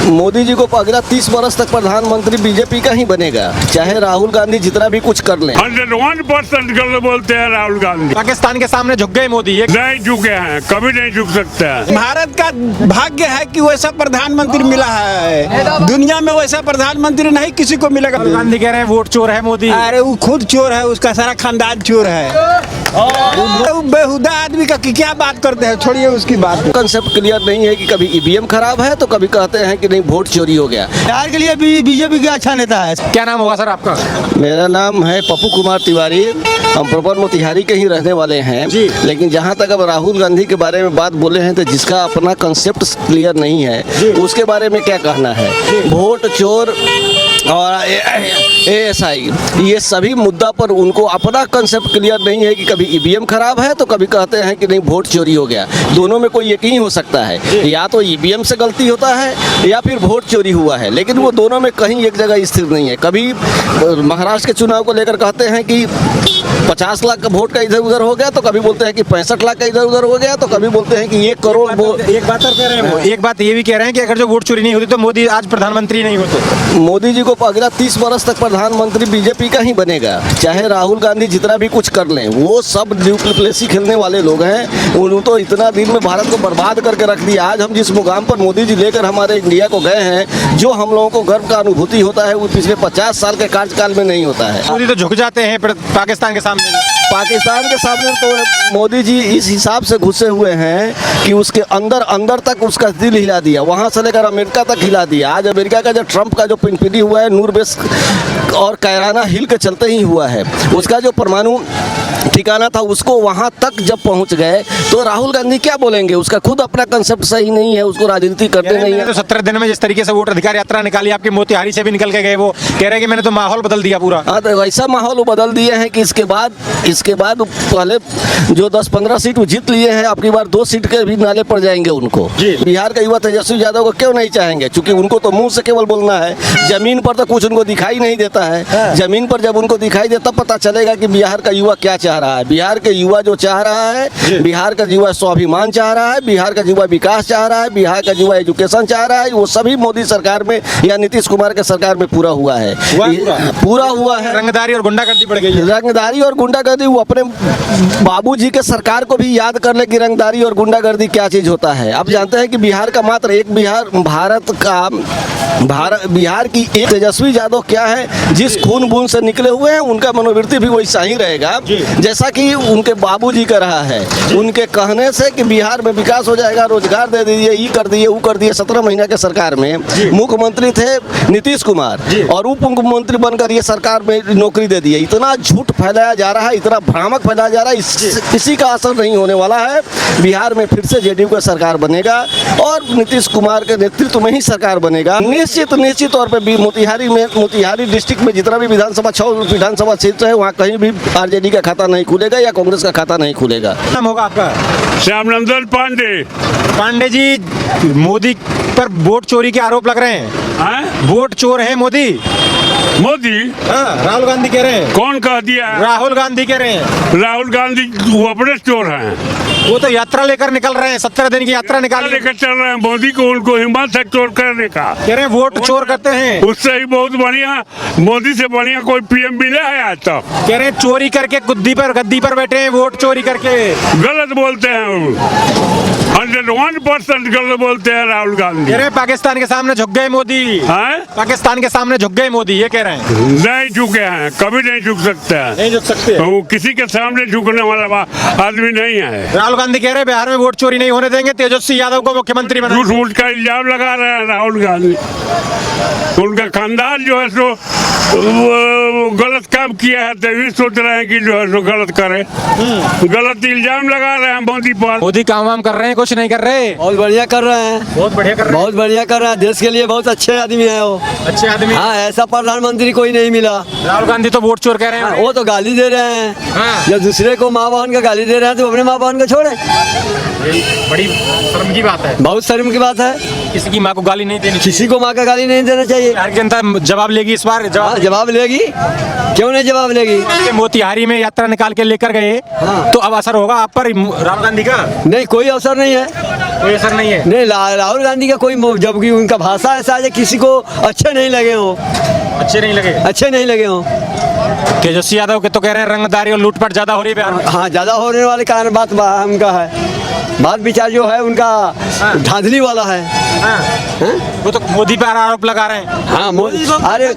मोदी जी को अगला 30 वर्ष तक प्रधानमंत्री बीजेपी का ही बनेगा, चाहे राहुल गांधी जितना भी कुछ कर लें। 101% गलत बोलते हैं राहुल गांधी। पाकिस्तान के सामने झुक गए मोदी, ये नहीं झुके हैं, कभी नहीं झुक सकते हैं। भारत का भाग्य है कि वैसा प्रधानमंत्री मिला है, दुनिया में वैसा प्रधानमंत्री नहीं किसी को मिलेगा। राहुल गांधी कह रहे हैं वोट चोर है मोदी। अरे वो खुद चोर है, उसका सारा खानदान चोर है। वो बेहुदा आदमी का क्या बात करते हैं, छोड़िए उसकी बात। कंसेप्ट क्लियर नहीं है कि कभी ईवीएम खराब है तो कभी कहते हैं कि नहीं वोट चोरी हो गया। बिहार के लिए बीजेपी का अच्छा नेता है। क्या नाम होगा सर आपका? मेरा नाम है पप्पू कुमार तिवारी, हम प्रॉपर मोतिहारी के ही रहने वाले हैं जी। लेकिन जहाँ तक अब राहुल गांधी के बारे में बात बोले हैं तो जिसका अपना कंसेप्ट क्लियर नहीं है उसके बारे में क्या कहना है। वोट चोर और एएसआई ये सभी मुद्दा पर उनको अपना कंसेप्ट क्लियर नहीं है कि कभी ईवीएम खराब है तो कभी कहते हैं कि नहीं वोट चोरी हो गया। दोनों में कोई एक ही हो सकता है, या तो ईवीएम से गलती होता है या फिर वोट चोरी हुआ है, लेकिन वो दोनों में कहीं एक जगह स्थिर नहीं है। कभी महाराष्ट्र के चुनाव को लेकर कहते हैं कि 50 लाख का वोट का इधर उधर हो गया, तो कभी बोलते हैं कि 65 लाख का इधर उधर हो गया, तो कभी बोलते हैं कि 1 करोड़। एक बात और कह रहे हैं वो, एक बात ये भी कह रहे हैं कि अगर जो वोट चोरी नहीं होती तो मोदी आज प्रधानमंत्री नहीं होते। मोदी जी को अगला 30 वर्ष तक प्रधानमंत्री बीजेपी का ही बनेगा, चाहे राहुल गांधी जितना भी कुछ कर लें। वो सब ड्यूप्लेसी खेलने वाले लोग हैं। उन्होंने तो इतना दिन में भारत को बर्बाद करके रख दिया। आज हम जिस मुकाम पर मोदी जी लेकर हमारे इंडिया को गए हैं, जो हम लोगों को गर्व का अनुभूति होता है वो पिछले 50 साल के कार्यकाल में नहीं होता है। मोदी तो झुक जाते हैं पाकिस्तान के सामने। पाकिस्तान के सामने तो मोदी जी इस हिसाब से घुसे हुए हैं कि उसके अंदर अंदर तक उसका दिल हिला दिया, वहाँ से लेकर अमेरिका तक हिला दिया। आज अमेरिका का जो ट्रंप का जो पिनपिनी हुआ है नूर बेस और कैराना हिल के चलते ही हुआ है। उसका जो परमाणु ठिकाना था उसको वहाँ तक जब पहुँच गए तो राहुल गांधी क्या बोलेंगे? उसका खुद अपना कंसेप्ट सही नहीं है, उसको राजनीति करते नहीं है। तो 17 दिन में जिस तरीके से वोट अधिकार यात्रा निकाली, आपकी मोतिहारी से भी निकल के गए, वो कह रहे हैं कि मैंने तो माहौल बदल दिया पूरा। हाँ, तो वैसा माहौल वो बदल दिए हैं कि इसके बाद पहले जो 10-15 सीट वो जीत लिए हैं, आपकी बार 2 सीट के भी नाले पड़ जाएंगे उनको। बिहार का युवा तेजस्वी यादव को क्यों नहीं चाहेंगे? क्योंकि उनको तो मुंह से केवल बोलना है, जमीन पर तो कुछ उनको दिखाई नहीं देता है। जमीन पर जब उनको दिखाई देता पता चलेगा कि बिहार का युवा क्या चाह रहा है। बिहार के युवा जो चाह रहा है, बिहार का युवा स्वाभिमान चाह रहा है, बिहार का युवा विकास चाह रहा है, बिहार का युवा एजुकेशन चाह रहा है, वो सभी मोदी सरकार में या नीतीश कुमार के सरकार में पूरा हुआ है। पूरा हुआ है। रंगदारी और गुंडागर्दी बढ़ गई है। रंगदारी और गुंडागर्दी, वो अपने बाबूजी के सरकार को भी याद कर ले कि रंगदारी और गुंडागर्दी क्या चीज होता है। आप जानते हैं कि बिहार का मात्र एक बिहार की एक तेजस्वी यादव क्या है, जिस खून बूंद से निकले हुए हैं उनका मनोवृत्ति भी वैसा ही रहेगा जैसा कि उनके बाबूजी का रहा है। उनके कहने से कि बिहार में विकास हो जाएगा, रोजगार दे दीजिए, ये कर दिए वो कर दिए। 17 महीना के सरकार में मुख्यमंत्री थे नीतीश कुमार और उप मुख्यमंत्री बनकर ये सरकार में नौकरी दे दी है। इतना झूठ फैलाया जा रहा है, इतना भ्रामक फैलाया जा रहा है, किसी का असर नहीं होने वाला है। बिहार में फिर से जेडीयू का सरकार बनेगा और नीतीश कुमार के नेतृत्व में ही सरकार बनेगा। निश्चित तौर पर मोतिहारी डिस्ट्रिक्ट में जितना भी 6 विधानसभा क्षेत्र है वहाँ कहीं भी आरजेडी का खाता नहीं खुलेगा या कांग्रेस का खाता नहीं खुलेगा। नाम होगा आपका? श्यामनंदन पांडे। पांडे जी, मोदी पर वोट चोरी के आरोप लग रहे हैं। वोट चोर है मोदी। हाँ, राहुल गांधी कह रहे हैं। कौन कह दिया? राहुल गांधी कह रहे हैं। राहुल गांधी वो अपने चोर हैं। वो तो यात्रा लेकर निकल रहे हैं, 17 दिन की यात्रा निकाल लेकर चल रहे हैं मोदी को, उनको हिम्मत है चोर करने का। कह रहे हैं वोट चोर करते हैं। उससे ही बहुत बढ़िया, मोदी से बढ़िया कोई पीएम मिला है आज तक। कह रहे हैं चोरी करके गद्दी पर बैठे हैं, वोट चोरी करके। गलत बोलते हैं, 101% गलत बोलते हैं राहुल गांधी। कह रहे हैं पाकिस्तान के सामने झुक गए मोदी। पाकिस्तान के सामने झुक गए मोदी, ये कह रहे हैं। नहीं झुके हैं, कभी नहीं झुक सकते हैं। नहीं झुक सकते। वो किसी के सामने झुकने वाला आदमी नहीं है। राहुल गांधी कह रहे हैं बिहार में वोट चोरी नहीं होने देंगे, तेजस्वी यादव को मुख्यमंत्री बना। झूठ मूठ का इल्जाम लगा रहे हैं राहुल गांधी। उनका खानदान जो है सो गलत काम किया है, तभी सोच रहे हैं कि जो है सो गलत करे। गलत इल्जाम लगा रहे हैं मोदी पर। मोदी काम वाम कर रहे हैं, कुछ नहीं कर रहे। बहुत बढ़िया कर रहे हैं, बहुत बढ़िया कर रहे हैं। बहुत बढ़िया कर रहे हैं। देश के लिए बहुत अच्छे आदमी है वो। अच्छे आदमी। हाँ, ऐसा प्रधानमंत्री कोई नहीं मिला। राहुल गांधी तो वोट चोर कह रहे हैं। वो तो गाली दे रहे हैं। जब दूसरे को माँ बहन का गाली दे रहे हैं तो अपने माँ बहन को छोड़े। बड़ी शर्म की बात है। बहुत शर्म की बात है। किसी की माँ को गाली नहीं देनी, किसी को माँ का गाली नहीं देना चाहिए। बिहार की जनता जवाब लेगी इस बार। जवाब लेगी, क्यों नहीं जवाब लेगी? मोतिहारी में यात्रा निकाल निकाल के लेकर गए तो अब असर होगा आप पर राहुल गांधी का? नहीं, कोई अवसर नहीं है। कोई असर नहीं है। नहीं, राहुल गांधी का कोई जबकि उनका भाषा ऐसा है किसी को अच्छे नहीं लगे हो, अच्छे नहीं लगे। अच्छे नहीं लगे हो। तेजस्वी यादव के तो कह रहे हैं रंगदारी और लूटपाट ज्यादा हो रही है बिहार में। हाँ, ज़्यादा होने वाले कारण बात उनका है, बात विचार जो है उनका धांधली वाला है। हाँ। वो तो मोदी पर आरोप लगा रहे हैं। हाँ, मोदी अरे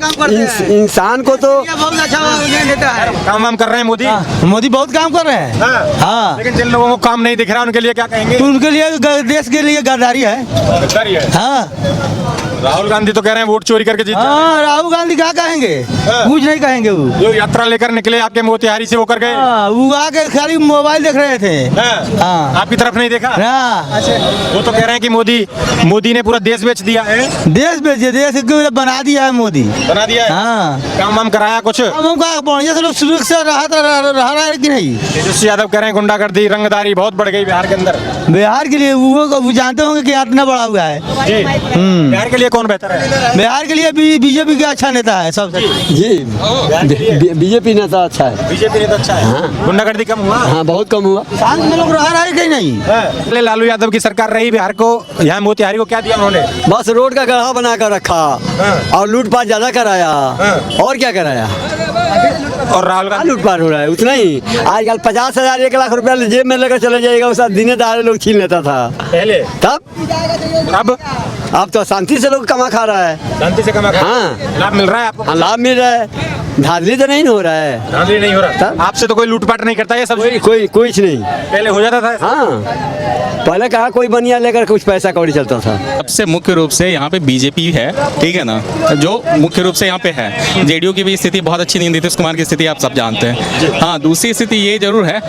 इंसान को तो बहुत अच्छा नेता है, काम वाम कर रहे हैं मोदी। मोदी बहुत काम कर रहे हैं। हाँ, लेकिन जिन लोगों को काम नहीं दिख रहा उनके लिए क्या कहेंगे? तो उनके लिए देश के लिए गद्दारी है। गद्दारी है। हाँ राहुल गांधी तो कह रहे हैं वोट चोरी करके जीते। हाँ, राहुल गांधी क्या कहेंगे? कुछ नहीं कहेंगे। वो जो यात्रा लेकर निकले आपके मोतिहारी से होकर गए। वो आके खाली मोबाइल देख रहे थे। हाँ, आपकी तरफ नहीं देखा? हाँ, वो तो कह रहे हैं कि मोदी ने पूरा देश बेच दिया है। देश बेचे, देश को बना दिया है मोदी। बना दिया है। हाँ, काम वाम कराया कुछ? अब हमका बढ़िया से लोग सुरक्षा रह रहा है कि नहीं? तेजस्वी यादव कह रहे हैं गुंडागर्दी रंगदारी बहुत बढ़ गई बिहार के अंदर। बिहार के लिए वो जानते होंगे कि इतना बड़ा हुआ है। जी। बिहार के लिए कौन बेहतर है? बिहार के लिए बीजेपी का अच्छा नेता है सबसे। जी, बीजेपी नेता अच्छा है। बीजेपी नेता अच्छा है। गुंडागर्दी कम हुआ? हाँ, बहुत कम हुआ। शांत में लोग रह रहा है कि नहीं? पहले लालू यादव की सरकार रही बिहार को, यहाँ मोतिहारी को क्या दिया उन्होंने? बस रोड का गड्ढा बना कर रखा और लूटपाट ज्यादा कराया। और क्या कराया? और राहुल गांधी लूटपाट हो रहा है, उतना ही। आजकल 50,000 1 लाख रुपया जेब में लेकर चले जाएगा, उसका दिने दहाड़े लोग छीन लेता था। पहले तब अब तो शांति से लोग कमा खा रहा है। शांति से कमा खा। हाँ, लाभ मिल रहा है आपको? हाँ, लाभ मिल रहा है, धांधली तो नहीं हो रहा है। धांधली नहीं हो रहा। तब? आपसे तो कोई लूटपाट नहीं करता ये सब? कोई कुछ नहीं। पहले हो जाता था। हाँ, पहले कहा कोई बनिया लेकर कुछ पैसा कौड़ी चलता था। सबसे मुख्य रूप से यहाँ पे बीजेपी है, ठीक है ना, जो मुख्य रूप से यहाँ पे है। जेडीयू की भी स्थिति बहुत अच्छी नहीं, नीतीश कुमार की स्थिति आप सब जानते हैं। हाँ, दूसरी स्थिति ये जरूर है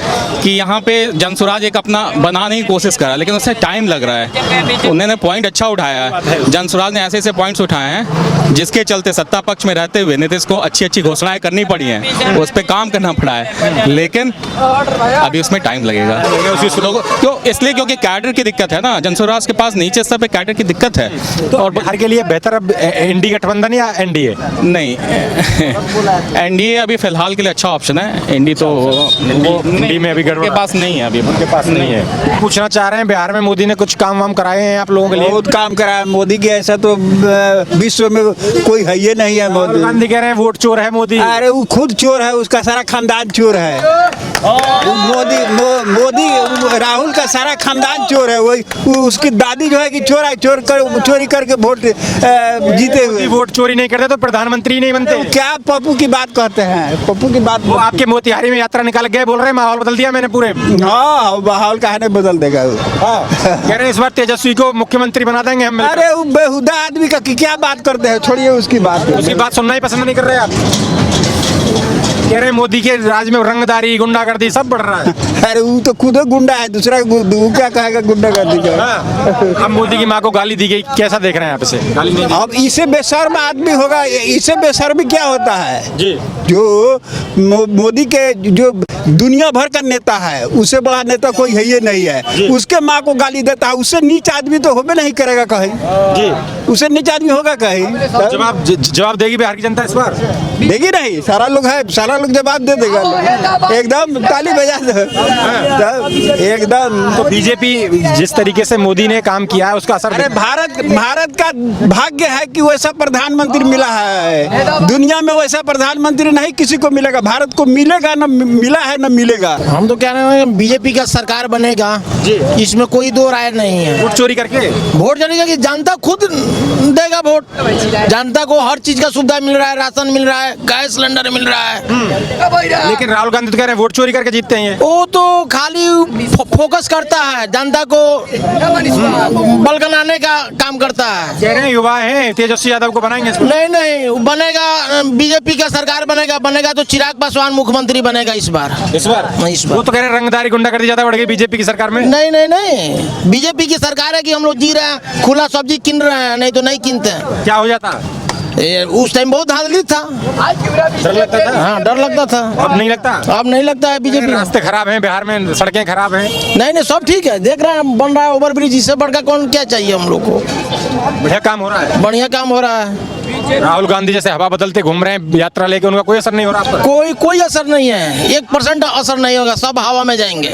कि यहाँ पे जनसुराज एक अपना बनाने की कोशिश करा, लेकिन उससे टाइम लग रहा है। उन्होंने पॉइंट अच्छा उठाया है, जनसुराज ने ऐसे ऐसे पॉइंट्स उठाए हैं जिसके चलते सत्ता पक्ष में रहते हुए नीतीश को अच्छी अच्छी घोषणाएं करनी पड़ी हैं, उस पर काम करना पड़ा है, लेकिन अभी उसमें टाइम लगेगा। क्यों? इसलिए क्योंकि कैडर की दिक्कत है ना, जनसुराज के पास नीचे स्तर पे कैडर की दिक्कत है। तो और बिहार के लिए बेहतर अब एनडीए गठबंधन या एनडीए? नहीं, एनडीए अभी फिलहाल के लिए अच्छा ऑप्शन है। एनडीए तो एनडीए में अभी गड़बड़ के पास नहीं है, अभी उनके पास नहीं है। पूछना चाह रहे हैं बिहार में मोदी ने कुछ काम वाम कराए हैं आप लोगों के लिए? बहुत काम करा है मोदी के, ऐसा तो विश्व में कोई है ये नहीं है। राहुल गांधी कह रहे हैं वोट चोर है मोदी। अरे वो खुद चोर है, उसका सारा खानदान चोर है। मोदी राहुल का सारा खानदान चोर है। वही उसकी दादी जो है कि चोरी करके वोट जीते हुए। वोट चोरी नहीं करते तो प्रधानमंत्री नहीं बनते। क्या पप्पू की बात कहते हैं? पप्पू की बात वो आपके मोतिहारी में यात्रा निकाल गए, बोल रहे हैं माहौल बदल दिया मैंने पूरे। हाँ, माहौल का है नहीं बदल देगा वो। कह रहे हैं इस बार तेजस्वी को मुख्यमंत्री बना देंगे हम। अरे वो बेहुदा आदमी का क्या बात करते हैं, छोड़िए उसकी बात। उसकी बात सुनना ही पसंद नहीं कर रहे आप? कह रहे हैं मोदी के राज में रंगदारी गुंडागर्दी सब बढ़ रहा है। अरे वो तो खुद गुंडा है, दूसरा वो क्या कहेगा गुंडागर्दी का? अब मोदी की माँ को गाली दी गई, कैसा देख रहे हैं आप इसे? गाली नहीं दी। अब इससे बेशर्म आदमी होगा, इससे बेशर्मी क्या होता है? जी। जो मोदी के जो दुनिया भर का नेता है, उससे बड़ा नेता कोई है ये नहीं है। उसके माँ को गाली देता है, उससे नीच आदमी तो होबे नहीं करेगा कहीं। जी। उससे नीच आदमी होगा कहीं? जवाब देगी बिहार की जनता इस बार? देगी नहीं, सारा लोग है, सारा लोग जवाब दे देगा। एकदम ताली बजा दो एकदम। तो बीजेपी जिस तरीके से मोदी ने काम किया है उसका असर? अरे भारत का भाग्य है कि वैसा प्रधानमंत्री मिला है। दुनिया में वैसा प्रधानमंत्री नहीं किसी को मिलेगा। भारत को मिलेगा, न मिला है न मिलेगा। हम तो कह रहे हैं बीजेपी का सरकार बनेगा जी, इसमें कोई दो राय नहीं है। वोट चोरी करके वोट जाने की जनता खुद देगा वोट। जनता को हर चीज का सुविधा मिल रहा है, राशन मिल रहा है, गैस सिलेंडर मिल रहा है। लेकिन राहुल गांधी तो कह रहे हैं वोट चोरी करके जीतते हैं। वो तो खाली फोकस करता है, जनता को बलगनाने का काम करता है। कह रहे हैं युवा हैं, तेजस्वी यादव को बनाएंगे। नहीं बनेगा, बीजेपी का सरकार बनेगा तो चिराग पासवान मुख्यमंत्री बनेगा इस बार। वो तो कह रहे हैं रंगदारी गुंडागर्दी ज्यादा बढ़ गई बीजेपी की सरकार में। नहीं, बीजेपी की सरकार है कि हम लोग जी रहे हैं, खुला सब्जी किन रहे हैं, नहीं तो नहीं किनते हैं। क्या हो जाता? उस टाइम बहुत धांधली था, डर लगता था। हाँ, डर लगता था। अब नहीं लगता? अब नहीं लगता है। बीजेपी रास्ते खराब हैं बिहार में, सड़कें खराब हैं। नहीं सब ठीक है, देख रहे हैं बन रहा है ओवर ब्रिज, इससे बढ़कर कौन क्या चाहिए हम लोग को। बढ़िया काम हो रहा है। बढ़िया काम हो रहा है। राहुल गांधी जैसे हवा बदलते घूम रहे हैं यात्रा लेके, उनका कोई असर नहीं हो रहा आप पर? कोई असर नहीं है, 1% असर नहीं होगा, सब हवा में जाएंगे।